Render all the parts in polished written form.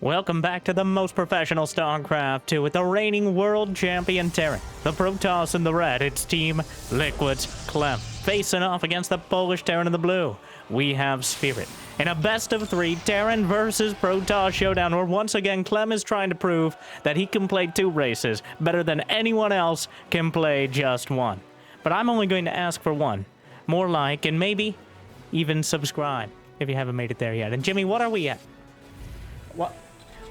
Welcome back to the most professional StarCraft 2 with the reigning world champion Terran. The Protoss in the red, it's Team Liquid's Clem. Facing off against the Polish Terran in the blue, we have Spirit. In a best-of-3 Terran versus Protoss showdown where once again Clem is trying to prove that he can play two races better than anyone else can play just one. But I'm only going to ask for one. More like, and maybe even subscribe if you haven't made it there yet. And Jimmy, what are we at? What?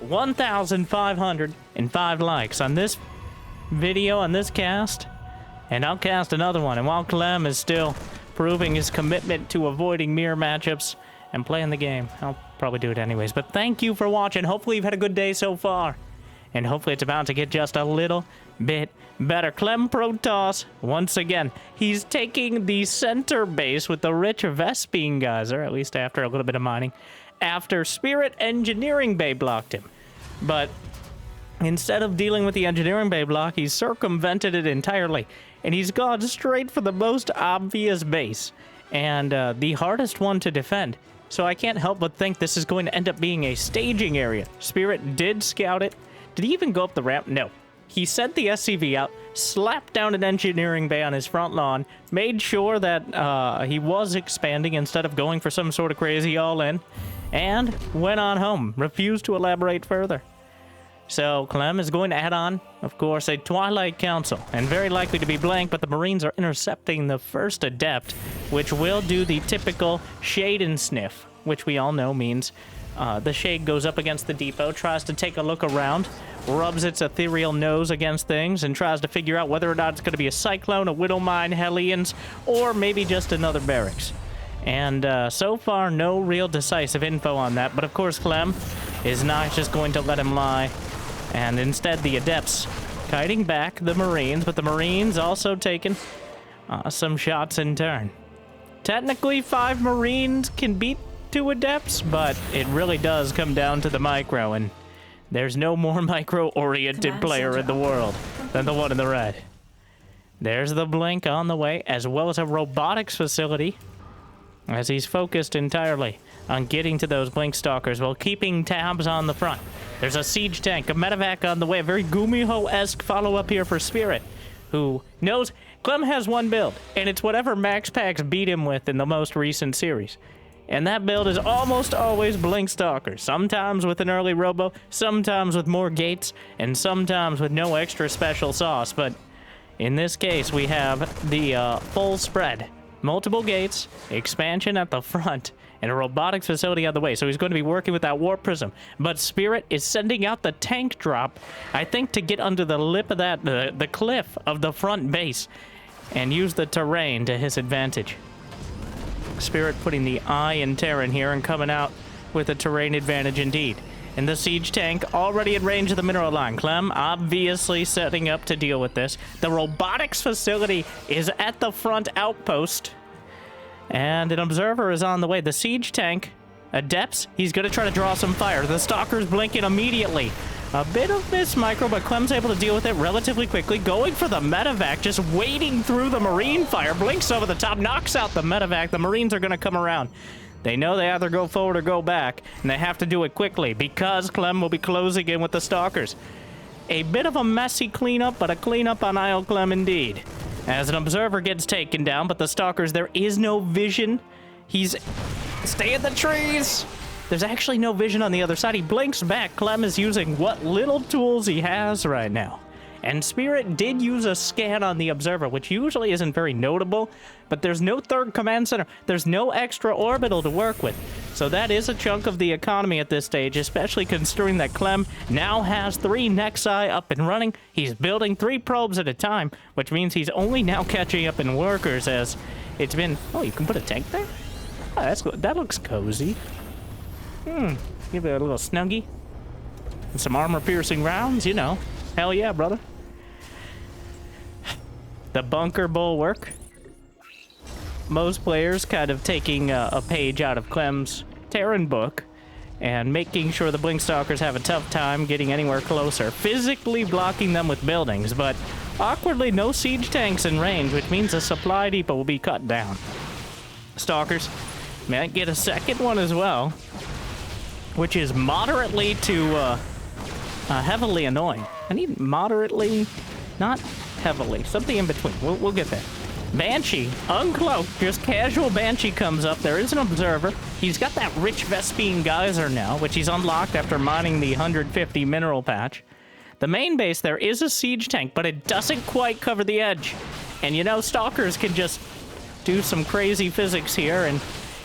1,505 likes on this video, on this cast, and I'll cast another one. And while Clem is still proving his commitment to avoiding mirror matchups and playing the game, I'll probably do it anyways. But thank you for watching. Hopefully you've had a good day so far, and hopefully it's about to get just a little bit better. Clem Protoss, once again, he's taking the center base with the rich Vespine geyser, at least after a little bit of mining, after Spirit Engineering Bay blocked him. But instead of dealing with the Engineering Bay block, he's circumvented it entirely, and he's gone straight for the most obvious base, and the hardest one to defend. So I can't help but think this is going to end up being a staging area. Spirit did scout it. Did he even go up the ramp? No. He sent the SCV out, slapped down an Engineering Bay on his front lawn, made sure that he was expanding instead of going for some sort of crazy all-in, and went on home, refused to elaborate further. So Clem is going to add on, of course, a Twilight Council, and very likely to be blank, but the Marines are intercepting the first Adept, which will do the typical shade and sniff, which we all know means the shade goes up against the depot, tries to take a look around, rubs its ethereal nose against things, and tries to figure out whether or not it's going to be a Cyclone, a Widow Mine, Hellions, or maybe just another barracks. And so far, no real decisive info on that, but of course Clem is not just going to let him lie, and instead the Adepts kiting back the Marines, but the Marines also taking some shots in turn. Technically, 5 Marines can beat 2 Adepts, but it really does come down to the micro, and there's no more micro-oriented player in the world than the one in the red. There's the blink on the way, as well as a robotics facility, as he's focused entirely on getting to those blink stalkers while keeping tabs on the front. There's a siege tank, a medevac on the way, a very Gumiho-esque follow-up here for Spirit, who knows Clem has one build, and it's whatever Max Packs beat him with in the most recent series. And that build is almost always blink stalkers, sometimes with an early robo, sometimes with more gates, and sometimes with no extra special sauce. But in this case, we have the full spread. Multiple gates, expansion at the front, and a robotics facility on the way. So he's going to be working with that warp prism. But Spirit is sending out the tank drop, I think, to get under the lip of that, the cliff of the front base, and use the terrain to his advantage. Spirit putting the eye in Terran here and coming out with a terrain advantage indeed. And the siege tank already in range of the mineral line. Clem obviously setting up to deal with this. The robotics facility is at the front outpost, and an observer is on the way. The siege tank, Adepts, he's going to try to draw some fire. The stalker's blinking immediately. A bit of miss micro, but Clem's able to deal with it relatively quickly. Going for the medevac, just wading through the Marine fire. Blinks over the top, knocks out the medevac. The Marines are going to come around. They know they either go forward or go back, and they have to do it quickly because Clem will be closing in with the stalkers. A bit of a messy cleanup, but a cleanup on Isle Clem indeed. As an observer gets taken down, but the stalkers, there is no vision. He's... Stay in the trees! There's actually no vision on the other side. He blinks back. Clem is using what little tools he has right now. And Spirit did use a scan on the observer, which usually isn't very notable, but there's no third command center. There's no extra orbital to work with. So that is a chunk of the economy at this stage, especially considering that Clem now has 3 Nexi up and running. He's building 3 probes at a time, which means he's only now catching up in workers as it's been... Oh, you can put a tank there? Oh, that looks cozy. Give it a little snuggie. And some armor-piercing rounds, you know. Hell yeah, brother. The bunker bulwark. Most players kind of taking a page out of Clem's Terran book and making sure the blink stalkers have a tough time getting anywhere closer, physically blocking them with buildings, but awkwardly no siege tanks in range, which means the supply depot will be cut down. Stalkers might get a second one as well. which is moderately to heavily annoying. I need moderately, not heavily, something in between. We'll get there. Banshee, uncloaked, just casual Banshee comes up. There is an observer. He's got that rich Vespine geyser now, which he's unlocked after mining the 150 mineral patch. The main base, there is a siege tank, but it doesn't quite cover the edge. And you know, stalkers can just do some crazy physics here and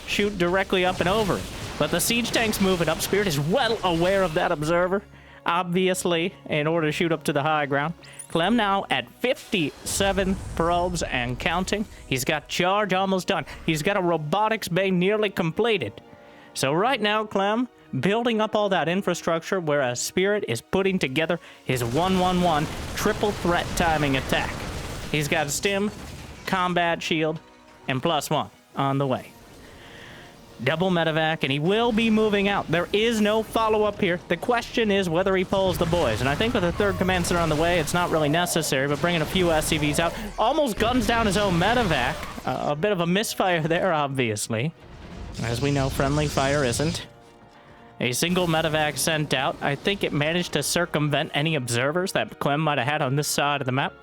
shoot directly up and over it. But the siege tank's moving up. Spirit is well aware of that observer, obviously, in order to shoot up to the high ground. Clem now at 57 probes and counting. He's got charge almost done. He's got a robotics bay nearly completed. So right now, Clem building up all that infrastructure, whereas Spirit is putting together his 1-1-1 triple threat timing attack. He's got a stim, combat shield, and +1 on the way. Double medevac, and he will be moving out. There is no follow-up here. The question is whether he pulls the boys. And I think with the third command center on the way, it's not really necessary, but bringing a few SCVs out. Almost guns down his own medevac. A bit of a misfire there, obviously. As we know, friendly fire isn't. A single medevac sent out. I think it managed to circumvent any observers that Clem might have had on this side of the map.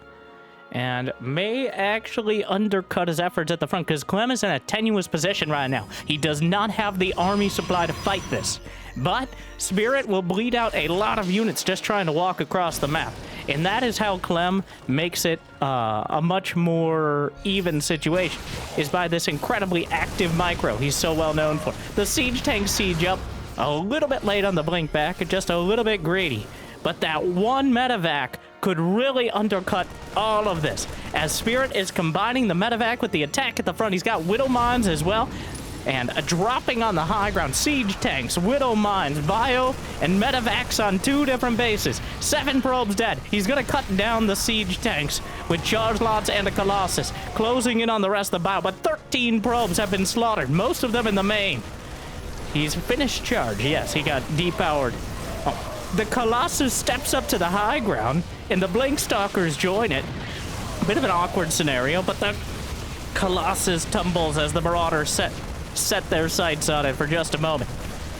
And may actually undercut his efforts at the front, because Clem is in a tenuous position right now. He does not have the army supply to fight this. But Spirit will bleed out a lot of units just trying to walk across the map. And that is how Clem makes it a much more even situation, is by this incredibly active micro he's so well known for. The siege tank siege up, a little bit late on the blink back, just a little bit greedy. But that one medevac could really undercut all of this. As Spirit is combining the medevac with the attack at the front, he's got Widow Mines as well. And dropping on the high ground, siege tanks, Widow Mines, bio, and medevacs on 2 different bases. 7 probes dead. He's going to cut down the siege tanks with charge lots and a Colossus, closing in on the rest of the bio. But 13 probes have been slaughtered, most of them in the main. He's finished charge. Yes, he got depowered. Oh. The Colossus steps up to the high ground, and the Blink Stalkers join it. A bit of an awkward scenario, but the Colossus tumbles as the Marauders set their sights on it for just a moment.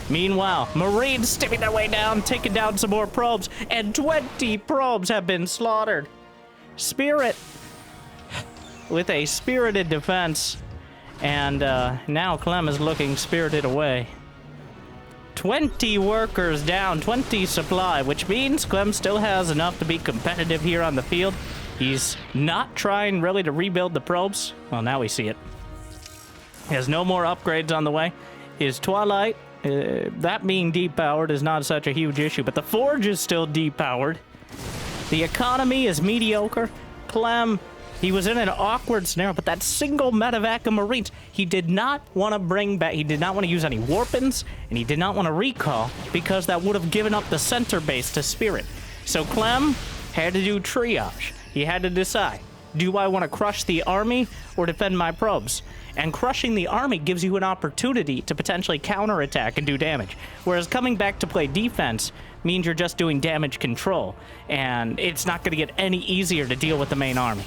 Meanwhile, Marines stimming their way down, taking down some more probes, and 20 probes have been slaughtered. Spirit with a spirited defense, and now Clem is looking spirited away. 20 workers down, 20 supply, which means Clem still has enough to be competitive here on the field. He's not trying really to rebuild the probes. Well, now we see it. He has no more upgrades on the way. His Twilight, that being depowered is not such a huge issue, but the Forge is still depowered. The economy is mediocre. Clem, he was in an awkward scenario, but that single medevac of Marines, he did not want to bring back, he did not want to use any warpins, and he did not want to recall, because that would have given up the center base to Spirit. So Clem had to do triage. He had to decide, do I want to crush the army or defend my probes? And crushing the army gives you an opportunity to potentially counterattack and do damage. Whereas coming back to play defense means you're just doing damage control, and it's not going to get any easier to deal with the main army.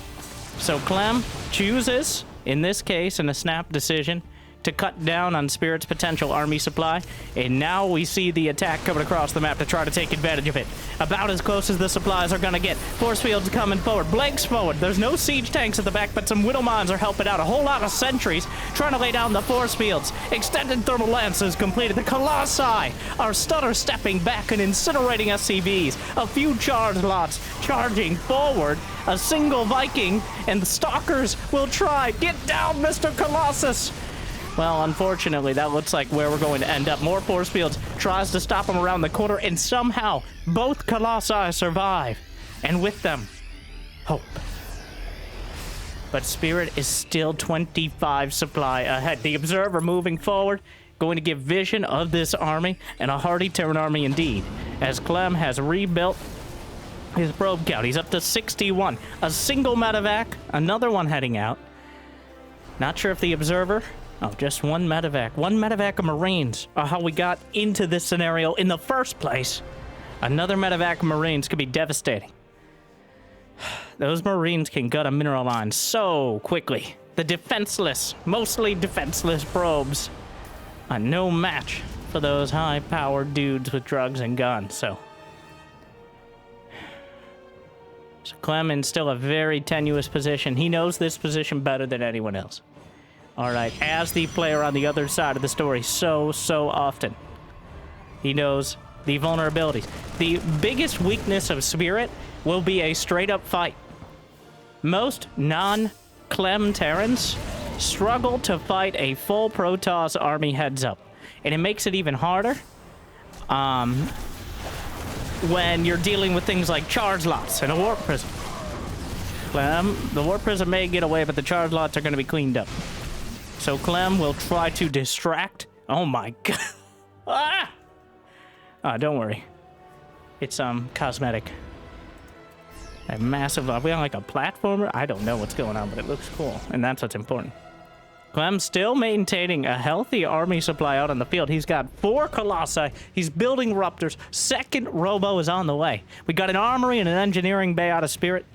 So Clem chooses, in this case, in a snap decision, to cut down on Spirit's potential army supply, and now we see the attack coming across the map to try to take advantage of it. About as close as the supplies are gonna get. Force fields coming forward, blanks forward. There's no siege tanks at the back, but some Widow Mines are helping out. A whole lot of sentries trying to lay down the force fields. Extended thermal lance is completed. The Colossi are stutter stepping back and incinerating SCVs. A few charge lots charging forward. A single Viking, and the Stalkers will try. Get down, Mr. Colossus! Well, unfortunately, that looks like where we're going to end up. More force fields tries to stop him around the corner, and somehow both Colossi survive. And with them, hope. But Spirit is still 25 supply ahead. The Observer moving forward, going to give vision of this army, and a hardy Terran army indeed, as Clem has rebuilt his probe count. He's up to 61. A single medevac, another one heading out. Not sure if the Observer... Oh, just one medevac. One medevac of Marines are how we got into this scenario in the first place. Another medevac of Marines could be devastating. Those Marines can gut a mineral line so quickly. The defenseless, mostly defenseless probes are no match for those high-powered dudes with drugs and guns, so Clem in still a very tenuous position. He knows this position better than anyone else. All right, as the player on the other side of the story so often, he knows the vulnerabilities. The biggest weakness of Spirit will be a straight-up fight. Most non-Clem Terrans struggle to fight a full Protoss army heads up. And it makes it even harder when you're dealing with things like charge lots and a warp prism. Clem, the warp prism may get away, but the charge lots are going to be cleaned up. So Clem will try to distract. Oh my god. Ah! Don't worry. It's cosmetic. A massive, are we on like a platformer? I don't know what's going on, but it looks cool. And that's what's important. Clem's still maintaining a healthy army supply out on the field. He's got 4 Colossi. He's building Raptors. Second Robo is on the way. We got an armory and an engineering bay out of Spirit.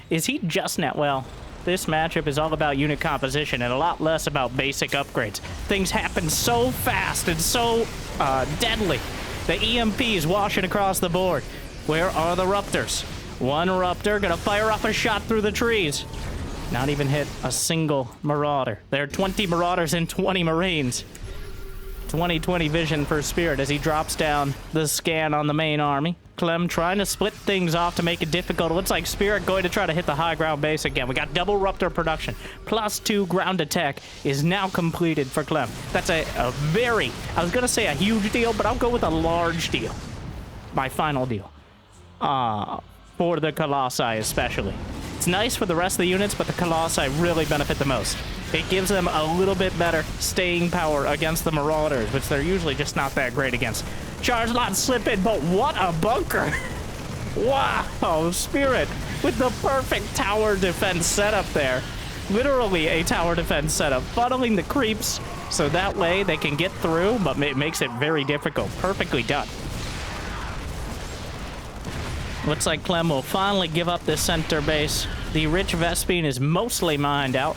Is he just now? Well, this matchup is all about unit composition and a lot less about basic upgrades. Things happen so fast and so deadly. The EMPs washing across the board. Where are the Raptors? One Raptor gonna fire off a shot through the trees. Not even hit a single Marauder. There are 20 Marauders and 20 Marines. 20/20 vision for Spirit as he drops down the scan on the main army. Clem trying to split things off to make it difficult. It looks like Spirit going to try to hit the high ground base again. We got double Raptor production. +2 ground attack is now completed for Clem. That's a very, I was going to say a huge deal, but I'll go with a large deal. My final deal. For the Colossi especially. It's nice for the rest of the units, but the Colossi really benefit the most. It gives them a little bit better staying power against the Marauders, which they're usually just not that great against. Charge lot slip in, but what a bunker! Wow, Spirit with the perfect tower defense setup there. Literally a tower defense setup, funneling the creeps so that way they can get through, but it makes it very difficult. Perfectly done. Looks like Clem will finally give up this center base. The rich Vespine is mostly mined out.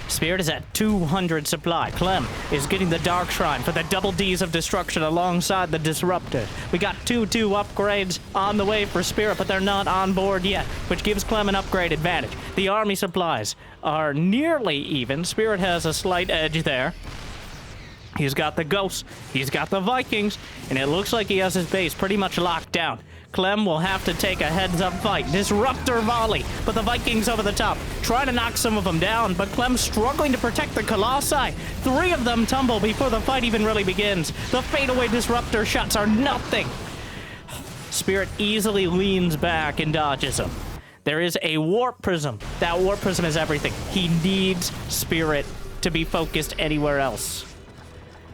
Spirit is at 200 supply. Clem is getting the Dark Shrine for the double Ds of destruction alongside the Disruptor. We got 2/2 upgrades on the way for Spirit, but they're not on board yet, which gives Clem an upgrade advantage. The army supplies are nearly even. Spirit has a slight edge there. He's got the Ghosts, he's got the Vikings, and it looks like he has his base pretty much locked down. Clem will have to take a heads-up fight. Disruptor volley, but the Vikings over the top. Trying to knock some of them down, but Clem's struggling to protect the Colossi. 3 of them tumble before the fight even really begins. The fadeaway Disruptor shots are nothing. Spirit easily leans back and dodges them. There is a Warp Prism. That Warp Prism is everything. He needs Spirit to be focused anywhere else.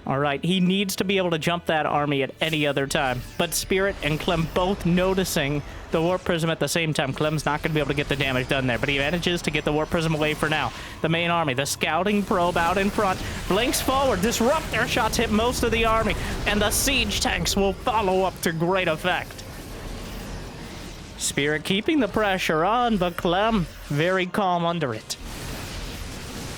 All right, he needs to be able to jump that army at any other time. But Spirit and Clem both noticing the Warp Prism at the same time. Clem's not going to be able to get the damage done there, but he manages to get the Warp Prism away for now. The main army, the scouting probe out in front, blinks forward. Disruptor shots hit most of the army, and the siege tanks will follow up to great effect. Spirit keeping the pressure on, but Clem very calm under it.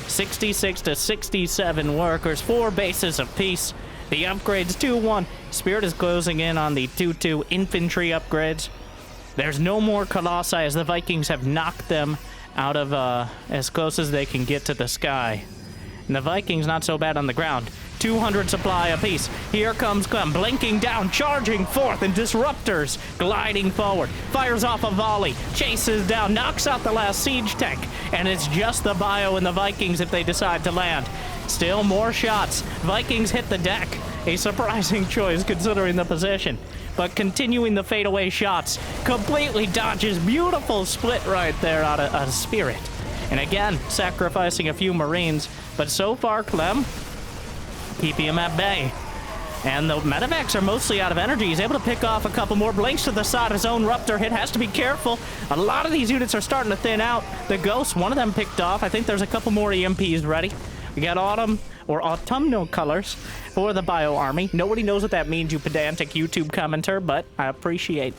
66 to 67 workers, 4 bases apiece. The upgrades 2-1. Spirit is closing in on the 2-2 infantry upgrades. There's no more Colossi as the Vikings have knocked them out of as close as they can get to the sky. And the Vikings not so bad on the ground. 200 supply apiece. Here comes Clem, blinking down, charging forth, and Disruptors gliding forward. Fires off a volley, chases down, knocks out the last siege tank, and it's just the Bio and the Vikings if they decide to land. Still more shots. Vikings hit the deck. A surprising choice considering the position. But continuing the fadeaway shots, completely dodges. Beautiful split right there out of Spirit. And again, sacrificing a few Marines. But so far, Clem keeping him at bay. And the medevacs are mostly out of energy. He's able to pick off a couple more. Blinks to the side. His own Ruptor hit. Has to be careful. A lot of these units are starting to thin out. The Ghosts, one of them picked off. I think there's a couple more EMPs ready. We got autumn or autumnal colors for the Bio Army. Nobody knows what that means, you pedantic YouTube commenter, but I appreciate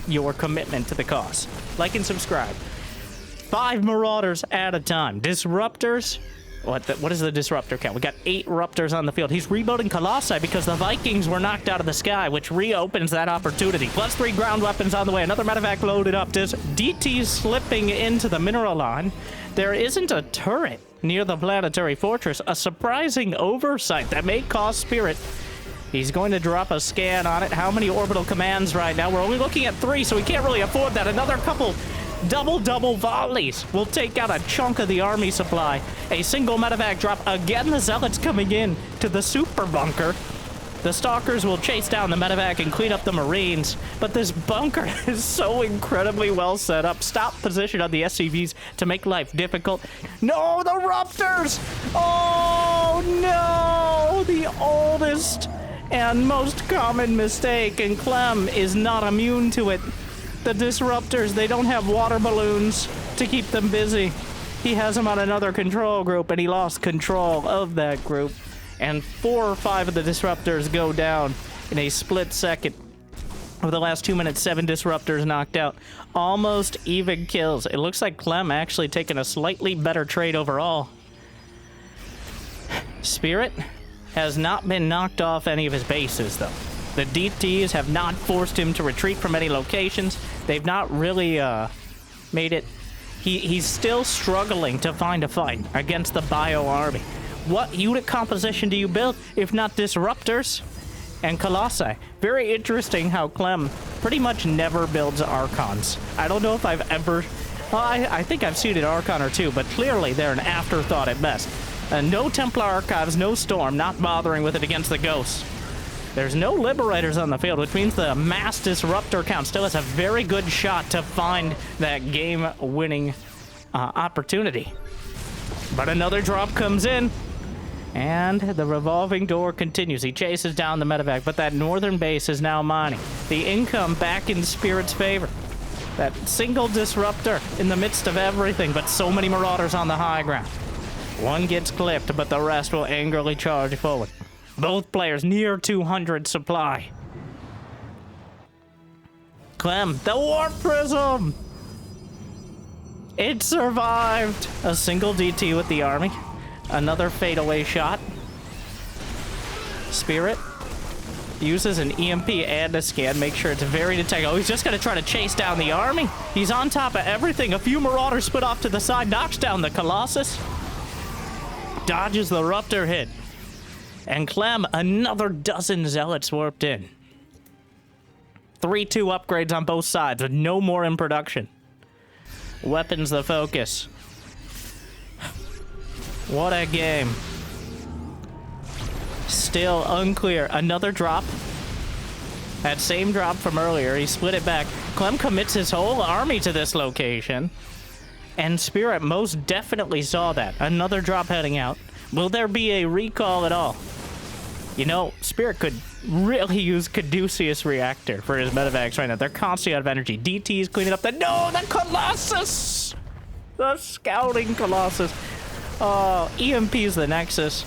your commitment to the cause. Like and subscribe. 5 Marauders at a time. Disruptors What is the disruptor count? We got 8 Ruptors on the field. He's rebuilding Colossi because the Vikings were knocked out of the sky, which reopens that opportunity. +3 ground weapons on the way. Another medevac loaded up. Just DT slipping into the mineral line. There isn't a turret near the planetary fortress. A surprising oversight that may cost Spirit. He's going to drop a scan on it. How many orbital commands right now? We're only looking at 3, so we can't really afford that. Another couple double volleys will take out a chunk of the army supply. A single medevac drop. Again, the Zealots coming in to the super bunker. The Stalkers will chase down the medevac and clean up the Marines, but this bunker is so incredibly well set up. Stop position on the SCVs to make life difficult. No, the Ruptors! Oh, no! The oldest and most common mistake, and Clem is not immune to it. The Disruptors, they don't have water balloons to keep them busy. He has them on another control group, and he lost control of that group. And 4 or 5 of the Disruptors go down in a split second. Over the last 2 minutes, 7 Disruptors knocked out. Almost even kills. It looks like Clem actually taking a slightly better trade overall. Spirit has not been knocked off any of his bases, though. The DTs have not forced him to retreat from any locations. They've not really made it. He's still struggling to find a fight against the Bio Army. What unit composition do you build if not Disruptors and Colossi? Very interesting how Clem pretty much never builds Archons. I don't know if I've ever... Well, I think I've seen an Archon or 2, but clearly they're an afterthought at best. No Templar Archives, no Storm, not bothering with it against the Ghosts. There's no Liberators on the field, which means the mass Disruptor count still has a very good shot to find that game-winning opportunity. But another drop comes in, and the revolving door continues. He chases down the medevac, but that northern base is now mining. The income back in Spirit's favor. That single Disruptor in the midst of everything, but so many Marauders on the high ground. One gets clipped, but the rest will angrily charge forward. Both players near 200 supply. Clem, the Warp Prism! It survived! A single DT with the army. Another fadeaway shot. Spirit uses an EMP and a scan. Make sure it's very detectable. Oh, he's just going to try to chase down the army. He's on top of everything. A few Marauders split off to the side. Knocks down the Colossus. Dodges the Ruptor hit. And Clem, another dozen Zealots warped in. 3-2 upgrades on both sides with no more in production. Weapons the focus. What a game. Still unclear. Another drop. That same drop from earlier. He split it back. Clem commits his whole army to this location. And Spirit most definitely saw that. Another drop heading out. Will there be a recall at all? You know, Spirit could really use Caduceus Reactor for his medevacs right now. They're constantly out of energy. DT's cleaning up the... No, the Colossus! The scouting Colossus. Oh, EMP's the Nexus.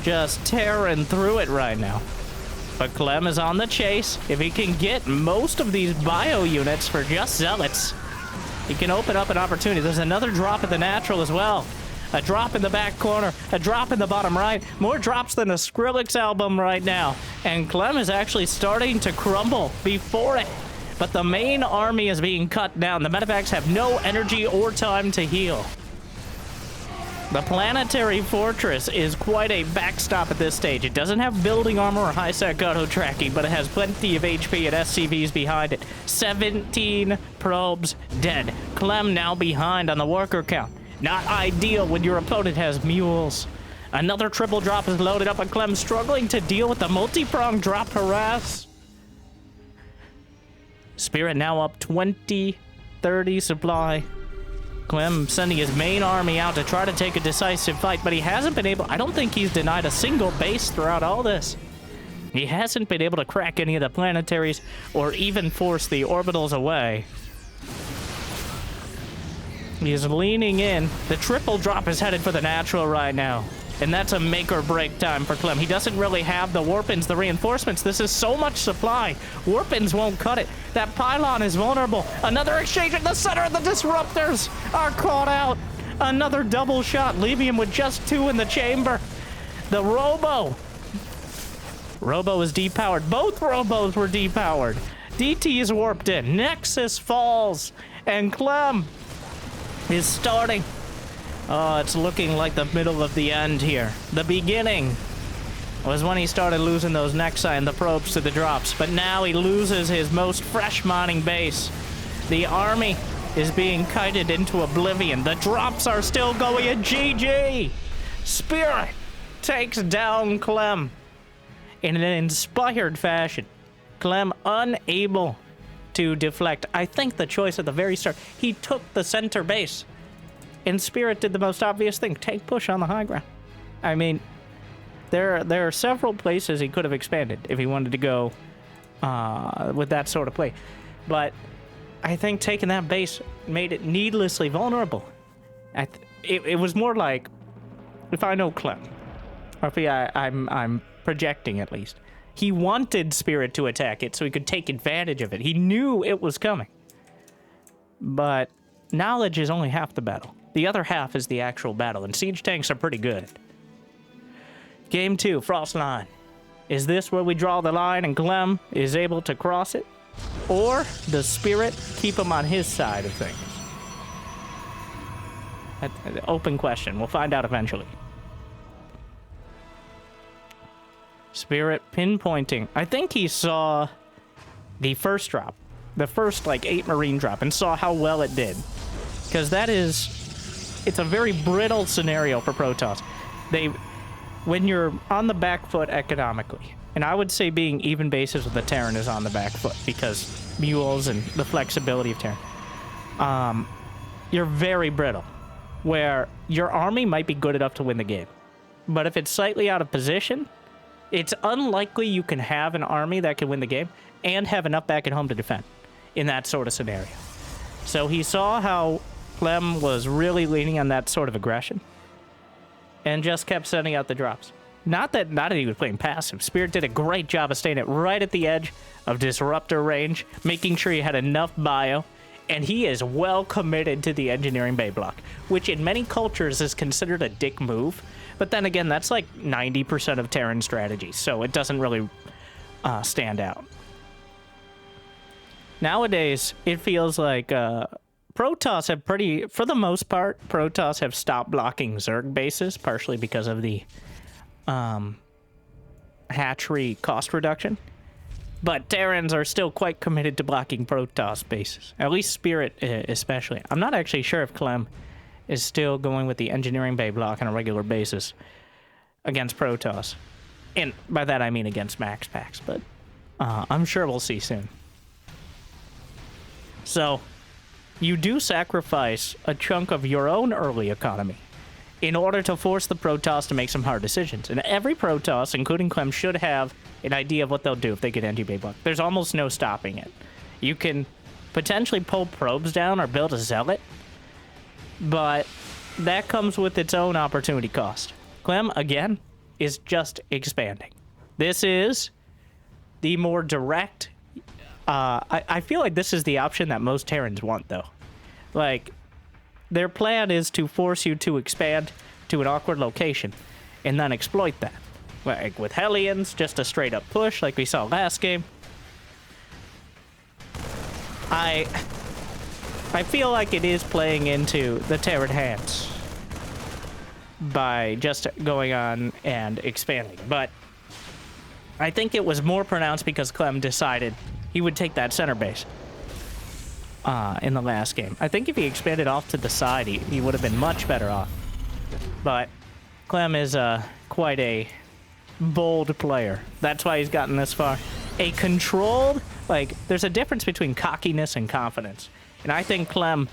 Just tearing through it right now. But Clem is on the chase. If he can get most of these bio units for just Zealots, he can open up an opportunity. There's another drop at the natural as well. A drop in the back corner, a drop in the bottom right. More drops than a Skrillex album right now. And Clem is actually starting to crumble before it. But the main army is being cut down. The medevacs have no energy or time to heal. The planetary fortress is quite a backstop at this stage. It doesn't have building armor or high-sec auto tracking, but it has plenty of HP and SCVs behind it. 17 probes dead. Clem now behind on the worker count. Not ideal when your opponent has mules. Another triple drop is loaded up, and Clem struggling to deal with the multi-pronged drop harass. Spirit now up 20, 30 supply. Clem sending his main army out to try to take a decisive fight, but he hasn't been able... I don't think he's denied a single base throughout all this. He hasn't been able to crack any of the planetaries or even force the orbitals away. He's leaning in. The triple drop is headed for the natural right now. And that's a make or break time for Clem. He doesn't really have the warpins, the reinforcements. This is so much supply. Warpins won't cut it. That pylon is vulnerable. Another exchange in the center of the Disruptors are caught out. Another double shot, leaving him with just 2 in the chamber. The Robo is depowered. Both Robos were depowered. DT is warped in. Nexus falls. And Clem is starting. Oh, it's looking like the middle of the end here. The beginning was when he started losing those Nexi and the probes to the drops. But now he loses his most fresh mining base. The army is being kited into oblivion. The drops are still going in. GG! Spirit takes down Clem in an inspired fashion. Clem unable to deflect. I think the choice at the very start, he took the center base. And Spirit did the most obvious thing, take push on the high ground. I mean, there are several places he could have expanded if he wanted to go with that sort of play. But I think taking that base made it needlessly vulnerable. It was more like, if I know Clem, or if I'm projecting at least, he wanted Spirit to attack it so he could take advantage of it. He knew it was coming. But knowledge is only half the battle. The other half is the actual battle, and siege tanks are pretty good. Game 2, Frost Line. Is this where we draw the line and Clem is able to cross it? Or does Spirit keep him on his side of things? That's an open question. We'll find out eventually. Spirit pinpointing. I think he saw the first drop. The first, 8 Marine drop, and saw how well it did. Because it's a very brittle scenario for Protoss. When you're on the back foot economically, and I would say being even bases with the Terran is on the back foot, because mules and the flexibility of Terran, you're very brittle, where your army might be good enough to win the game. But if it's slightly out of position, it's unlikely you can have an army that can win the game and have enough back at home to defend in that sort of scenario. So he saw how Clem was really leaning on that sort of aggression and just kept sending out the drops. Not that he was playing passive. Spirit did a great job of staying right at the edge of disruptor range, making sure he had enough bio, and he is well committed to the engineering bay block, which in many cultures is considered a dick move. But then again, that's like 90% of Terran strategy, so it doesn't really stand out. Nowadays, it feels like Protoss have for the most part, Protoss have stopped blocking Zerg bases, partially because of the hatchery cost reduction. But Terrans are still quite committed to blocking Protoss bases, at least Spirit especially. I'm not actually sure if Clem is still going with the engineering bay block on a regular basis against Protoss. And by that I mean against max packs, but I'm sure we'll see soon. So, you do sacrifice a chunk of your own early economy in order to force the Protoss to make some hard decisions. And every Protoss, including Clem, should have an idea of what they'll do if they get NG-Bay block. There's almost no stopping it. You can potentially pull probes down or build a zealot, but that comes with its own opportunity cost. Clem, again, is just expanding. This is the more direct... I feel like this is the option that most Terrans want, though. Like, their plan is to force you to expand to an awkward location and then exploit that. Like with Hellions, just a straight-up push like we saw last game. I feel like it is playing into the Terran hands by just going on and expanding. But I think it was more pronounced because Clem decided he would take that center base in the last game. I think if he expanded off to the side, he would have been much better off. But Clem is quite a bold player. That's why he's gotten this far. A controlled, there's a difference between cockiness and confidence. And I think Clem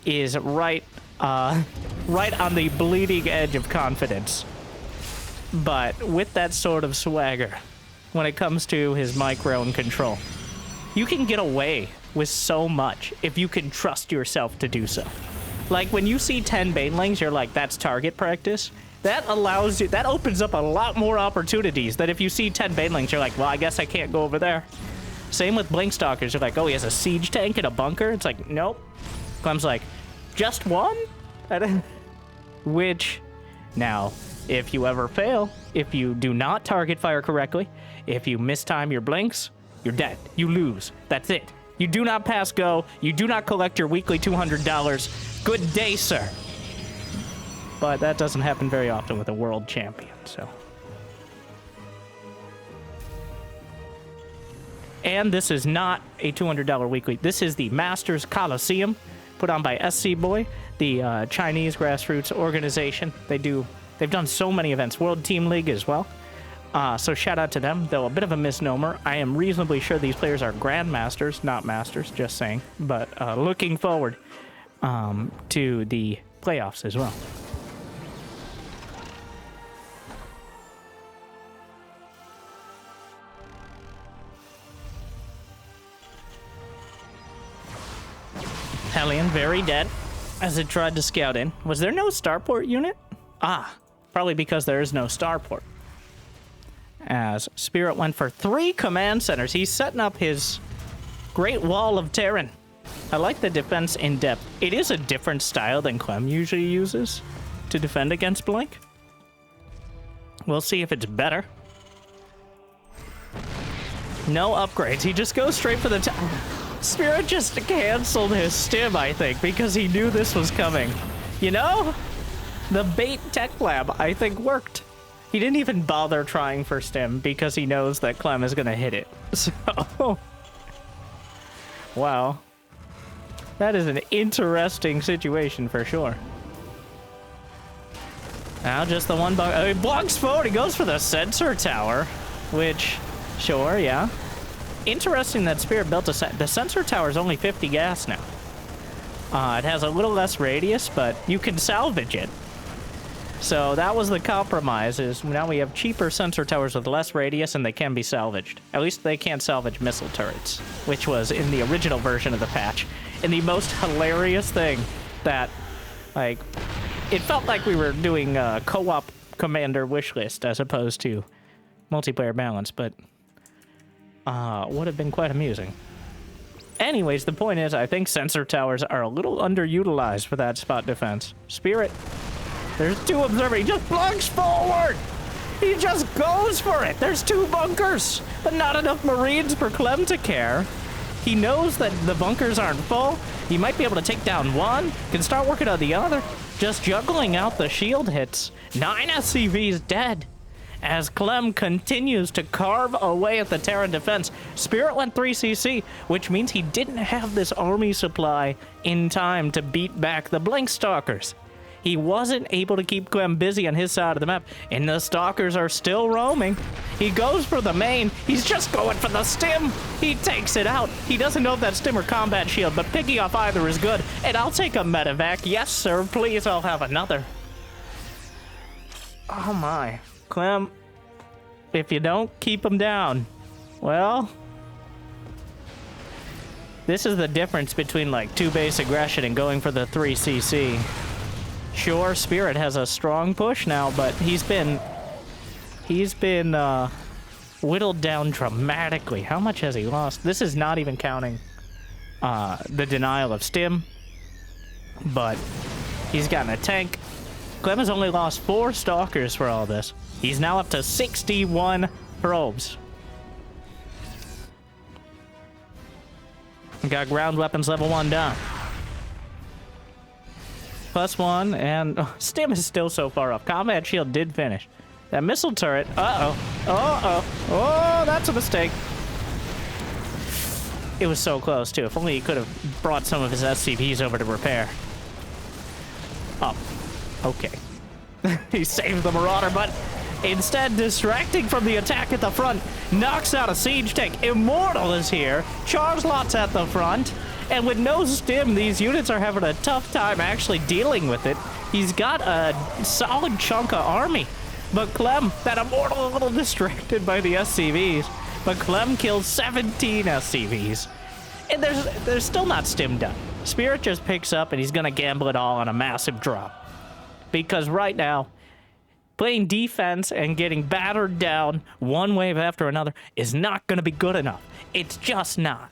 is right on the bleeding edge of confidence. But with that sort of swagger, when it comes to his micro and control, you can get away with so much if you can trust yourself to do so. Like when you see 10 banelings, you're like, that's target practice. That allows you, that opens up a lot more opportunities than if you see 10 banelings, you're like, well, I guess I can't go over there. Same with Blinkstalkers. You're like, oh, he has a siege tank in a bunker. It's like, nope. Clem's like, just one? Which, now, if you ever fail, if you do not target fire correctly, if you mistime your blinks, you're dead. You lose. That's it. You do not pass go. You do not collect your weekly $200. Good day, sir. But that doesn't happen very often with a world champion, so. And this is not a $200 weekly. This is the Masters Coliseum, put on by SC Boy, the Chinese grassroots organization. They've done so many events, World Team League as well. So shout out to them, though a bit of a misnomer. I am reasonably sure these players are grandmasters, not masters, just saying. But looking forward to the playoffs as well. Hellion very dead as it tried to scout in. Was there no starport unit? Probably because there is no starport. As Spirit went for 3 command centers. He's setting up his Great Wall of Terran. I like the defense in depth. It is a different style than Clem usually uses to defend against Blink. We'll see if it's better. No upgrades. He just goes straight for the top. Spirit just canceled his stim, I think, because he knew this was coming. You know? The bait tech lab, I think, worked. He didn't even bother trying for stim because he knows that Clem is going to hit it. So, wow. That is an interesting situation for sure. Now just the one bug. He blocks forward. He goes for the sensor tower, which, sure, yeah. Interesting that Spirit built the sensor tower is only 50 gas now. It has a little less radius, but you can salvage it. So that was the compromise, is now we have cheaper sensor towers with less radius and they can be salvaged. At least they can't salvage missile turrets, which was in the original version of the patch. And the most hilarious thing that, like, it felt like we were doing a co-op commander wish list as opposed to multiplayer balance, but would have been quite amusing. Anyways, the point is, I think sensor towers are a little underutilized for that spot defense. Spirit, there's 2 observer. He just blocks forward. He just goes for it. There's 2 bunkers, but not enough Marines for Clem to care. He knows that the bunkers aren't full. He might be able to take down 1, can start working on the other. Just juggling out the shield hits. 9 SCVs dead. As Clem continues to carve away at the Terran defense. Spirit went 3cc, which means he didn't have this army supply in time to beat back the Blink Stalkers. He wasn't able to keep Clem busy on his side of the map, and the Stalkers are still roaming. He goes for the main. He's just going for the stim. He takes it out. He doesn't know if that's stim or combat shield, but picking off either is good. And I'll take a medevac. Yes, sir. Please, I'll have another. Oh, my. Clem, if you don't keep him down, well, this is the difference between like 2 base aggression and going for the 3cc. Sure, Spirit has a strong push now, but he's been whittled down dramatically. How much has he lost? This is not even counting the denial of stim, but he's gotten a tank. Clem has only lost 4 stalkers for all this. He's now up to 61 probes. Got ground weapons level 1 down. +1, and stim is still so far off. Combat shield did finish. That missile turret, oh, that's a mistake. It was so close, too. If only he could have brought some of his SCVs over to repair. Oh, okay. He saved the Marauder, but instead distracting from the attack at the front, knocks out a siege tank. Immortal is here. Charslot's at the front. And with no stim, these units are having a tough time actually dealing with it. He's got a solid chunk of army. But Clem, that Immortal, a little distracted by the SCVs. But Clem kills 17 SCVs. And there's still not stim done. Spirit just picks up and he's going to gamble it all on a massive drop. Because right now, playing defense and getting battered down one wave after another is not going to be good enough. It's just not.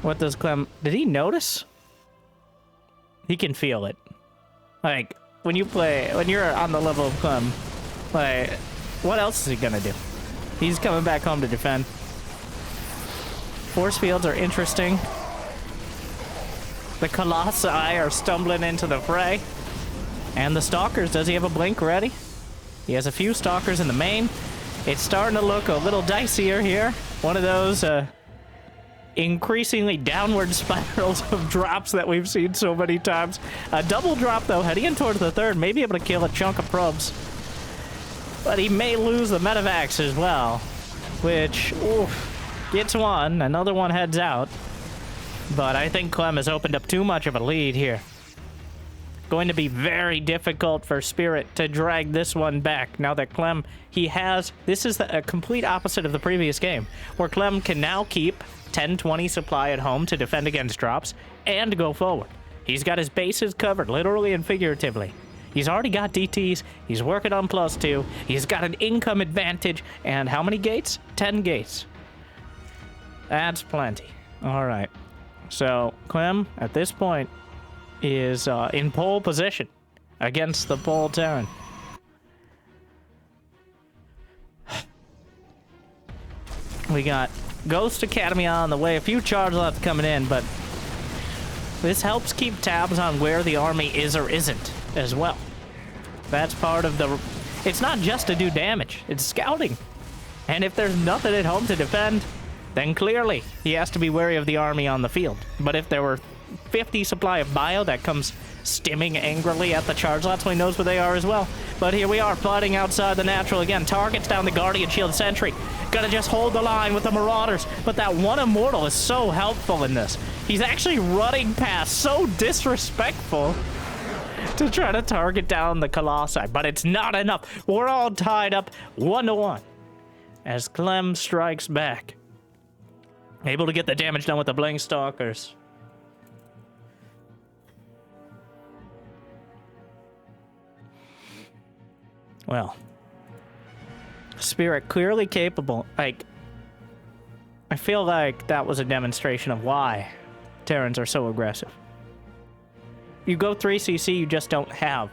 What does Clem... Did he notice? He can feel it. Like, when you play... When you're on the level of Clem, like, what else is he gonna do? He's coming back home to defend. Force fields are interesting. The Colossi are stumbling into the fray. And the Stalkers, does he have a blink ready? He has a few Stalkers in the main. It's starting to look a little dicier here. One of those, increasingly downward spirals of drops that we've seen so many times. A double drop, though, heading in towards the third. May be able to kill a chunk of probes. But he may lose the medevacs as well. Which, oof, gets one. Another one heads out. But I think Clem has opened up too much of a lead here. Going to be very difficult for Spirit to drag this one back. Now that Clem, he has... This is a complete opposite of the previous game, where Clem can now keep 10-20 supply at home to defend against drops and go forward. He's got his bases covered, literally and figuratively. He's already got DTs. He's working on +2. He's got an income advantage. And how many gates? 10 gates. That's plenty. All right. So, Clem, at this point, is in pole position against the pole Terran. We got Ghost Academy on the way. A few charge left coming in, but this helps keep tabs on where the army is or isn't as well. That's part of the... It's not just to do damage, it's scouting. And if there's nothing at home to defend, then clearly he has to be wary of the army on the field. But if there were 50 supply of bio, that comes stimming angrily at the charge lots, so he knows where they are as well. But here we are, fighting outside the natural again. Targets down the Guardian Shield Sentry. Gotta just hold the line with the Marauders. But that one Immortal is so helpful in this. He's actually running past, so disrespectful, to try to target down the Colossi. But it's not enough. We're all tied up 1-1 as Clem strikes back. Able to get the damage done with the Blink Stalkers. Well, Spirit clearly capable. Like, I feel like that was a demonstration of why Terrans are so aggressive. You go 3cc, you just don't have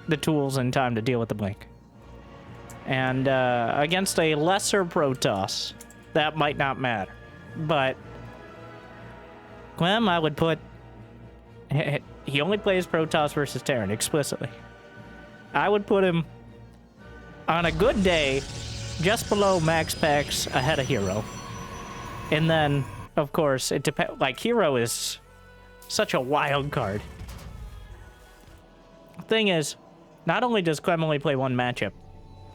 the tools and time to deal with the Blink. And against a lesser Protoss, that might not matter. But Clem, I would put... He only plays Protoss versus Terran explicitly. I would put him on a good day just below max packs ahead of Hero. And then, of course, it depends. Like, Hero is such a wild card. Thing is, not only does Clem only play one matchup,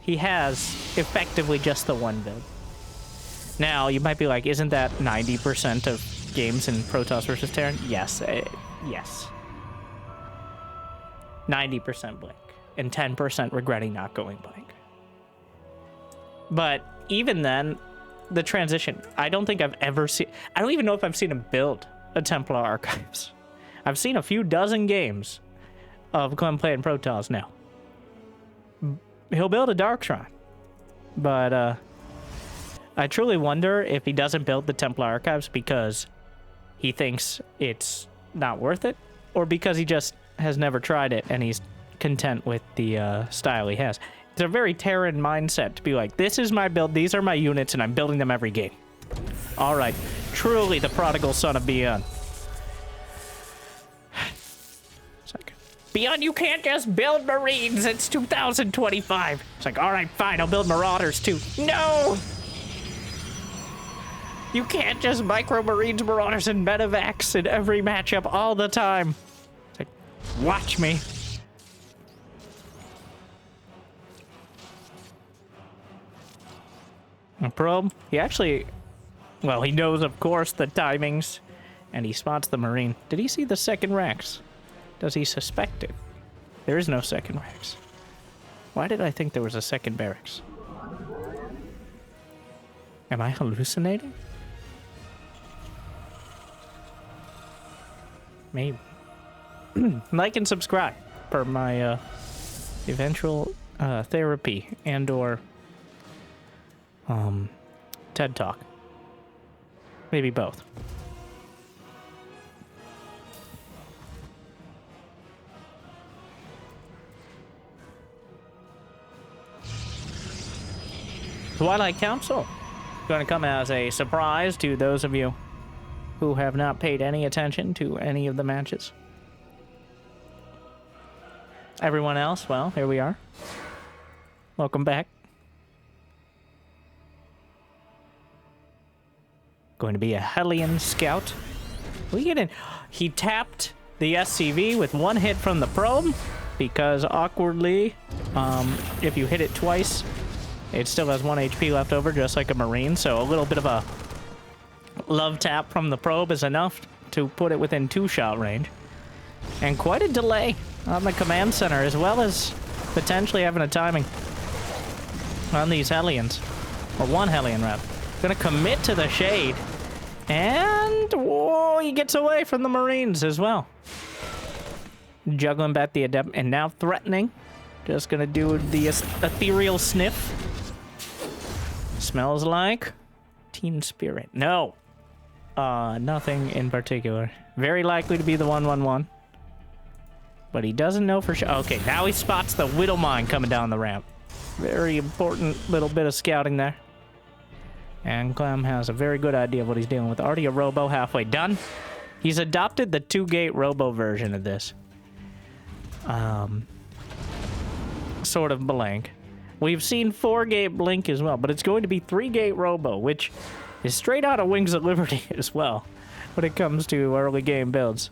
he has effectively just the one build. Now, you might be like, isn't that 90% of games in Protoss versus Terran? Yes. Yes. 90% Blink. And 10% regretting not going Blink. But even then, the transition, I don't think I've ever seen... I don't even know if I've seen him build a Templar Archives. I've seen a few dozen games of Clem playing Protoss now. He'll build a Dark Shrine. But, I truly wonder if he doesn't build the Templar Archives because he thinks it's not worth it, or because he just has never tried it and he's content with the style he has. It's a very Terran mindset to be like, this is my build, these are my units, and I'm building them every game. All right, truly the prodigal son of Beyond. It's like, Beyond, you can't just build Marines, it's 2025. It's like, all right, fine, I'll build Marauders too. No! You can't just micro Marines, Marauders, and Medevacs in every matchup all the time. It's like, watch me. A probe. He actually, well, he knows, of course, the timings, and he spots the Marine. Did he see the second Rex? Does he suspect it? There is no second Rex. Why did I think there was a second barracks? Am I hallucinating? Maybe. Like and subscribe for my eventual therapy and or TED Talk. Maybe both. Twilight Council. Going to come as a surprise to those of you who have not paid any attention to any of the matches. Everyone else, well, here we are. Welcome back. Going to be a Hellion Scout. We get in. He tapped the SCV with one hit from the probe because awkwardly, if you hit it twice, it still has 1 HP left over, just like a Marine. So a little bit of a love tap from the probe is enough to put it within 2-shot range. And quite a delay on the command center, as well as potentially having a timing on these Hellions. Or one Hellion, rather. Gonna commit to the shade. And, whoa, he gets away from the Marines as well. Juggling back the Adept, and now threatening. Just gonna do the ethereal sniff. Smells like Terran Spirit. No. Nothing in particular. Very likely to be the 1/1/1. But he doesn't know for sure. Okay, now he spots the Widow Mine coming down the ramp. Very important little bit of scouting there. And Clem has a very good idea of what he's dealing with. Already a Robo halfway done. He's adopted the 2-gate Robo version of this. Sort of blank. We've seen 4-gate Blink as well, but it's going to be 3-gate Robo, which is straight out of Wings of Liberty as well when it comes to early game builds.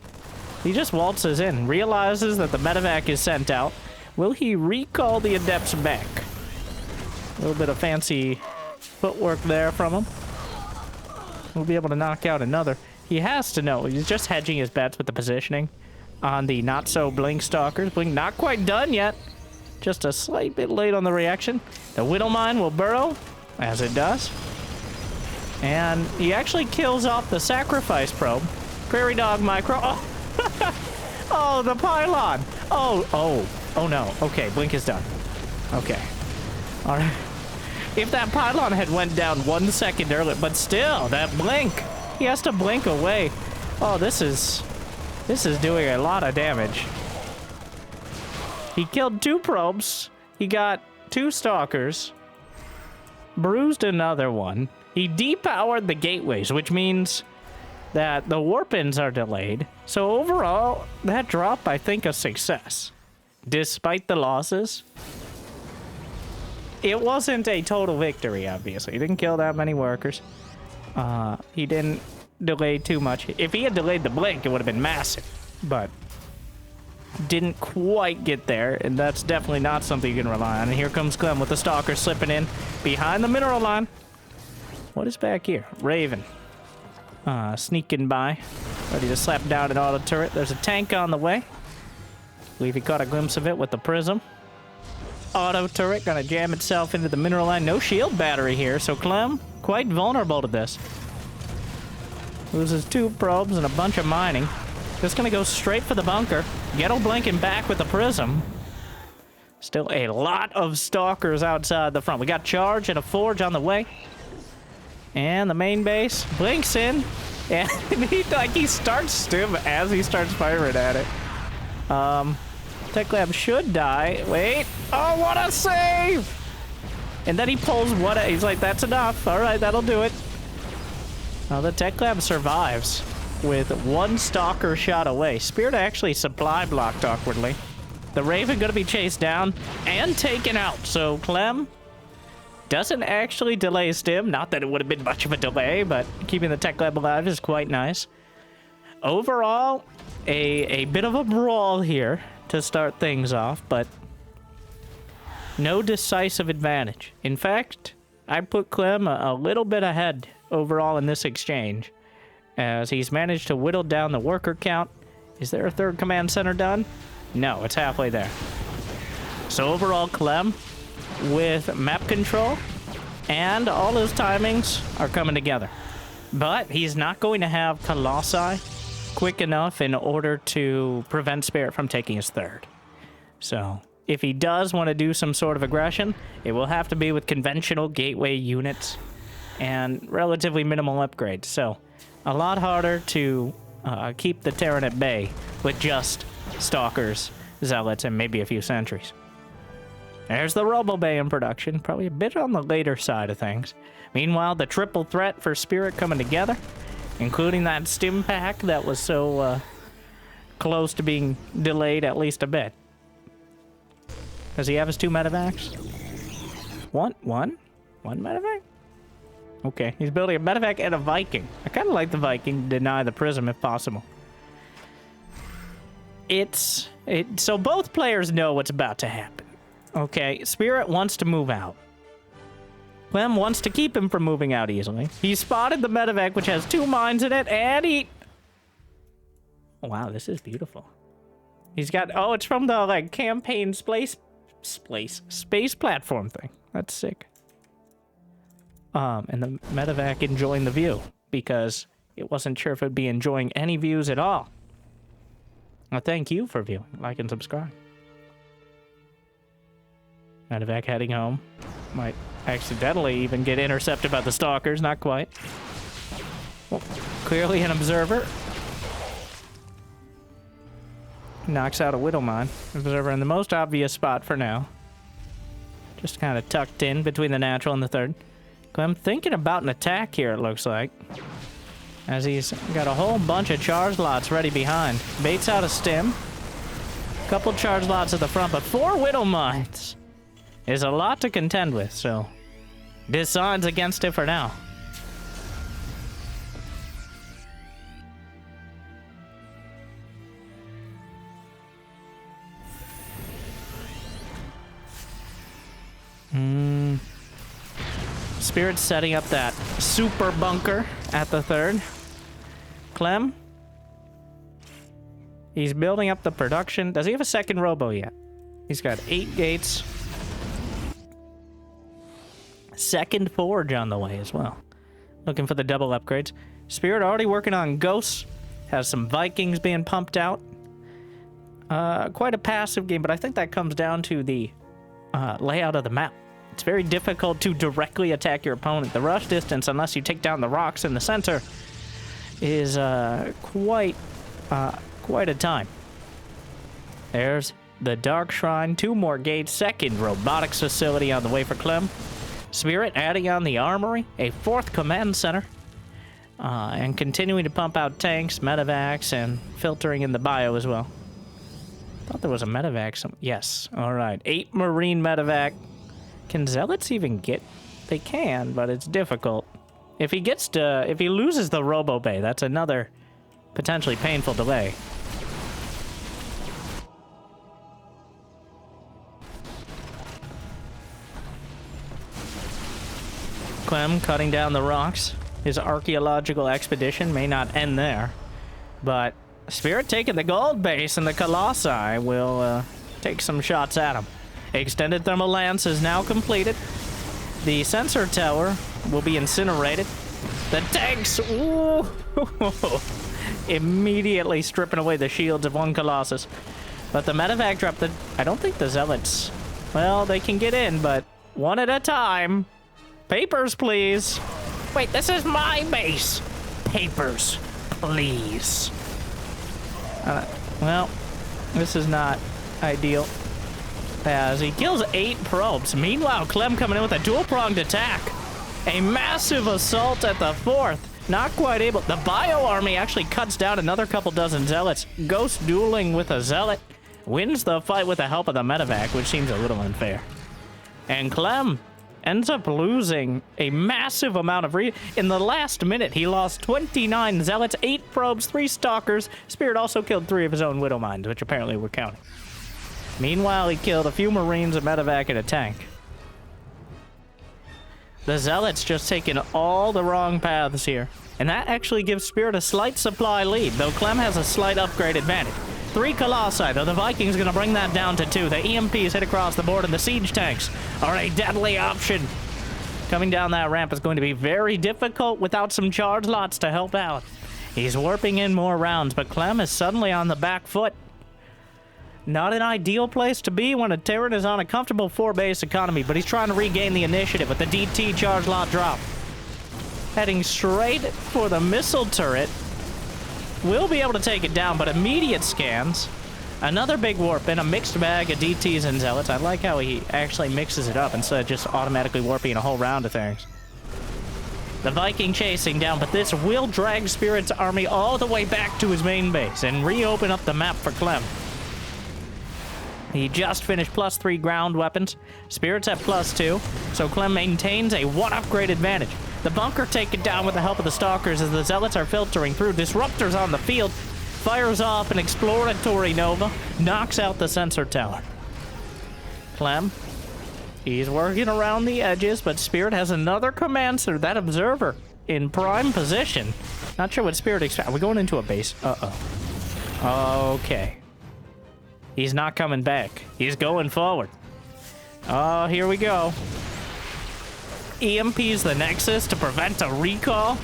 He just waltzes in, realizes that the medevac is sent out. Will he recall the Adepts back? A little bit of fancy footwork there from him. We'll be able to knock out another. He has to know. He's just hedging his bets with the positioning on the not-so-Blink Stalkers. Blink not quite done yet. Just a slight bit late on the reaction. The Widow Mine will burrow, as it does. And he actually kills off the Sacrifice Probe. Prairie Dog Micro. Oh, oh, the Pylon. Oh no. Okay, Blink is done. Okay. All right. If that Pylon had went down 1 second earlier, but still, that Blink. He has to blink away. Oh, this is doing a lot of damage. He killed 2 probes. He got 2 stalkers. Bruised another one. He depowered the gateways, which means that the warp-ins are delayed. So overall, that drop, I think, a success. Despite the losses. It wasn't a total victory, obviously. He didn't kill that many workers. He didn't delay too much. If he had delayed the blink, it would have been massive. But didn't quite get there, and that's definitely not something you can rely on. And here comes Clem with the Stalker slipping in behind the mineral line. What is back here? Raven. Sneaking by. Ready to slap down an auto turret. There's a tank on the way. I believe he caught a glimpse of it with the prism. Auto turret gonna jam itself into the mineral line. No shield battery here, so Clem quite vulnerable to this. Loses 2 probes and a bunch of mining. Just gonna go straight for the bunker. Ghetto blinking back with the prism. Still a lot of stalkers outside the front. We got charge and a forge on the way. And the main base blinks in. And he starts stim as he starts firing at it. Tech Lab should die. Wait. Oh, what a save! And then he pulls what? He's like, that's enough. All right, that'll do it. Now the Tech Lab survives with 1 stalker shot away. Spirit actually supply blocked awkwardly. The Raven gonna be chased down and taken out. So Clem doesn't actually delay stim. Not that it would have been much of a delay, but keeping the Tech Lab alive is quite nice. Overall, a bit of a brawl here to start things off, but no decisive advantage. In fact, I put Clem a little bit ahead overall in this exchange, as he's managed to whittle down the worker count. Is there a 3rd command center done? No, it's halfway there. So overall, Clem with map control, and all his timings are coming together. But he's not going to have Colossi quick enough in order to prevent Spirit from taking his 3rd. So if he does want to do some sort of aggression, it will have to be with conventional gateway units and relatively minimal upgrades. So a lot harder to keep the Terran at bay with just Stalkers, Zealots, and maybe a few sentries. There's the Robo Bay in production, probably a bit on the later side of things. Meanwhile, the triple threat for Spirit coming together, including that stim pack that was so close to being delayed at least a bit. Does he have his 2 medevacs? One medevac? Okay, he's building a medevac and a Viking. I kind of like the Viking to deny the Prism if possible. So both players know what's about to happen. Okay, Spirit wants to move out. Clem wants to keep him from moving out easily. He spotted the medevac, which has 2 mines in it, and he... Wow, this is beautiful. He's got... Oh, it's from the, like, campaign space platform thing. That's sick. And the medevac enjoying the view, because it wasn't sure if it'd be enjoying any views at all. Well, thank you for viewing. Like and subscribe. Medevac heading home. Might accidentally even get intercepted by the stalkers. Not quite. Well, clearly an observer. Knocks out a Widow Mine. Observer in the most obvious spot for now. Just kind of tucked in between the natural and the third. Clem thinking about an attack here, it looks like. As he's got a whole bunch of charge lots ready behind. Baits out a stim. Couple charge lots at the front, but 4 Widow Mines is a lot to contend with, so decides against it for now. Spirit's setting up that super bunker at the third. Clem, he's building up the production. Does he have a second robo yet? He's got 8 gates. Second forge on the way as well. Looking for the double upgrades. Spirit already working on ghosts. Has some Vikings being pumped out. Quite a passive game, but I think that comes down to the layout of the map. It's very difficult to directly attack your opponent. The rush distance, unless you take down the rocks in the center, is quite a time. There's the Dark Shrine. 2 more gates. Second robotics facility on the way for Clem. Spirit adding on the armory. A 4th command center. And continuing to pump out tanks, medevacs, and filtering in the bio as well. Thought there was a medevac. Yes. All right. 8 marine medevac. Can Zealots even get... They can, but it's difficult. If he loses the Robo Bay, that's another potentially painful delay. Clem cutting down the rocks. His archaeological expedition may not end there, but Spirit taking the gold base and the Colossi will take some shots at him. Extended thermal lance is now completed. The sensor tower will be incinerated. The tanks, ooh, immediately stripping away the shields of one Colossus. But the medevac dropped the... I don't think the Zealots... Well, they can get in, but one at a time. Papers, please. Wait, this is my base. Papers, please. Well, this is not ideal. As he kills 8 probes. Meanwhile, Clem coming in with a dual-pronged attack. A massive assault at the 4th. Not quite able. The Bio Army actually cuts down another couple dozen Zealots. Ghost dueling with a Zealot. Wins the fight with the help of the medevac, which seems a little unfair. And Clem ends up losing a massive amount of in the last minute, he lost 29 Zealots, 8 probes, 3 Stalkers. Spirit also killed 3 of his own Widow Mines, which apparently were counting. Meanwhile, he killed a few Marines, a medevac, and a tank. The Zealots just taking all the wrong paths here. And that actually gives Spirit a slight supply lead, though Clem has a slight upgrade advantage. 3 Colossi, though the Vikings going to bring that down to 2. The EMPs hit across the board, and the siege tanks are a deadly option. Coming down that ramp is going to be very difficult without some charge lots to help out. He's warping in more rounds, but Clem is suddenly on the back foot. Not an ideal place to be when a Terran is on a comfortable 4-base economy, but he's trying to regain the initiative with the DT charge lot drop. Heading straight for the missile turret. Will be able to take it down, but immediate scans Another big warp and a mixed bag of DTs and Zealots. I like how he actually mixes it up instead of just automatically warping a whole round of things. The Viking chasing down, but this will drag Spirit's army all the way back to his main base and reopen up the map for Clem. He just finished +3 ground weapons. Spirit's at +2, so Clem maintains a 1-upgrade advantage. The bunker taken down with the help of the Stalkers as the Zealots are filtering through. Disruptors on the field. Fires off an exploratory Nova. Knocks out the sensor tower. Clem, he's working around the edges, but Spirit has another command center. That observer in prime position. Not sure what Spirit expects. Are we going into a base? Uh-oh. Okay. He's not coming back. He's going forward. Oh, here we go. EMP's the Nexus to prevent a recall.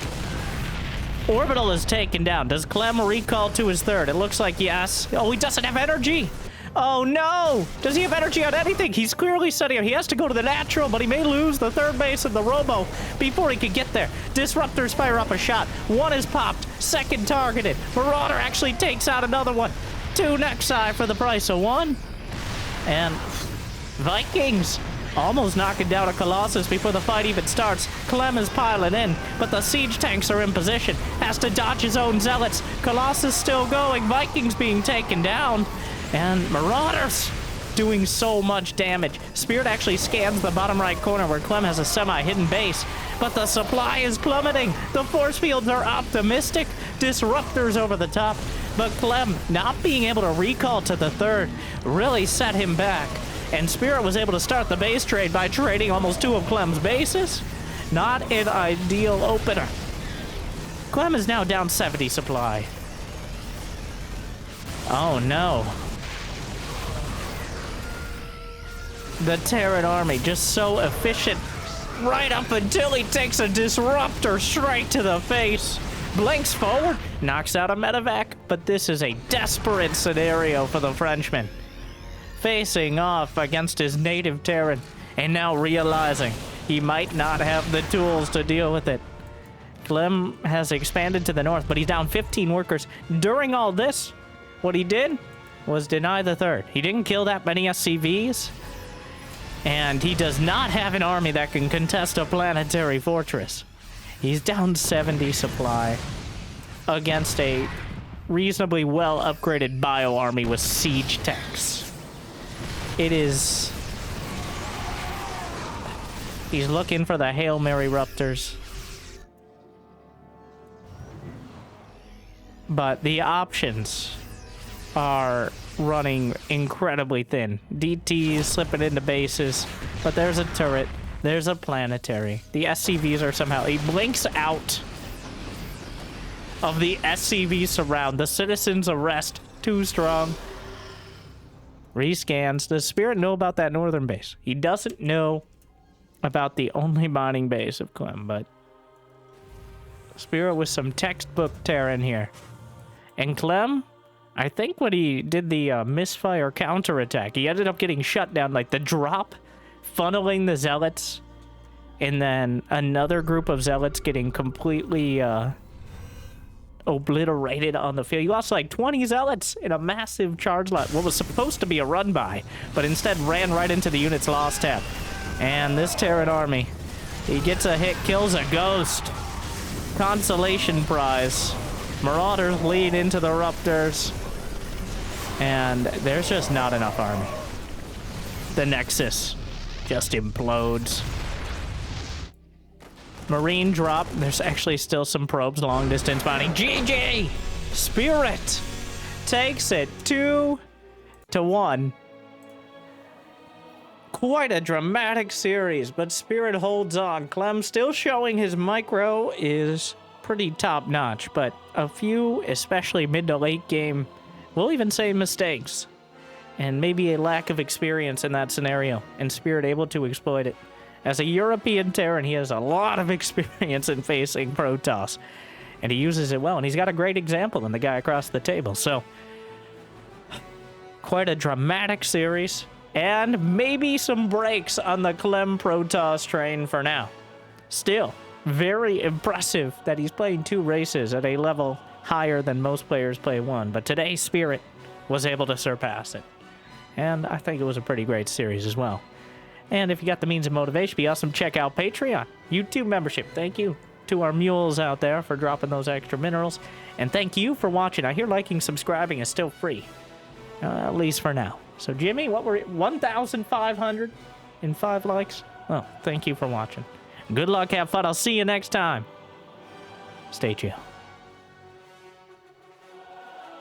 Orbital is taken down. Does Clem recall to his third? It looks like yes. Oh, he doesn't have energy. Oh, no. Does he have energy on anything? He's clearly setting up. He has to go to the natural, but he may lose the third base and the robo before he can get there. Disruptors fire up a shot. One is popped. Second targeted. Marauder actually takes out another one. 2 Nexi for the price of 1. And Vikings almost knocking down a Colossus before the fight even starts. Clem is piling in, but the siege tanks are in position. Has to dodge his own Zealots. Colossus still going. Vikings being taken down. And Marauders doing so much damage. Spirit actually scans the bottom right corner where Clem has a semi-hidden base, but the supply is plummeting. The force fields are optimistic. Disruptors over the top. But Clem, not being able to recall to the third, really set him back. And Spirit was able to start the base trade by trading almost 2 of Clem's bases. Not an ideal opener. Clem is now down 70 supply. Oh no. The Terran army just so efficient right up until he takes a disruptor straight to the face. Blinks forward, knocks out a medevac, but this is a desperate scenario for the Frenchman. Facing off against his native Terran, and now realizing he might not have the tools to deal with it. Clem has expanded to the north, but he's down 15 workers. During all this, what he did was deny the third. He didn't kill that many SCVs, and he does not have an army that can contest a planetary fortress. He's down 70 supply against a reasonably well-upgraded bio army with siege tanks. It is... He's looking for the Hail Mary Ruptors. But the options are running incredibly thin. DTs slipping into bases, but there's a turret. There's a planetary. The SCVs are somehow... He blinks out of the SCV surround. The citizens arrest. Too strong. Rescans. Does Spirit know about that northern base? He doesn't know about the only mining base of Clem, but... Spirit with some textbook Terran here. And Clem, I think when he did the misfire counterattack, he ended up getting shut down, like the drop... funneling the Zealots, and then another group of Zealots getting completely obliterated on the field. He lost like 20 Zealots in a massive charge lot. What was supposed to be a run-by, but instead ran right into the unit's loss tab. And this Terran army, he gets a hit, kills a ghost. Consolation prize. Marauders lead into the Ruptors. And there's just not enough army. The Nexus just implodes. Marine drop. There's actually still some probes long distance mining. GG! Spirit takes it 2-1. Quite a dramatic series, but Spirit holds on. Clem still showing his micro is pretty top notch, but a few, especially mid to late game, we'll even say mistakes. And maybe a lack of experience in that scenario, and Spirit able to exploit it. As a European Terran, he has a lot of experience in facing Protoss, and he uses it well, and he's got a great example in the guy across the table, so... Quite a dramatic series, and maybe some breaks on the Clem Protoss train for now. Still, very impressive that he's playing 2 races at a level higher than most players play 1, but today, Spirit was able to surpass it. And I think it was a pretty great series as well. And if you got the means and motivation, be awesome. Check out Patreon, YouTube membership. Thank you to our mules out there for dropping those extra minerals. And thank you for watching. I hear liking, subscribing is still free. At least for now. So, Jimmy, what were it? 1,505 likes? Oh, thank you for watching. Good luck, have fun. I'll see you next time. Stay chill.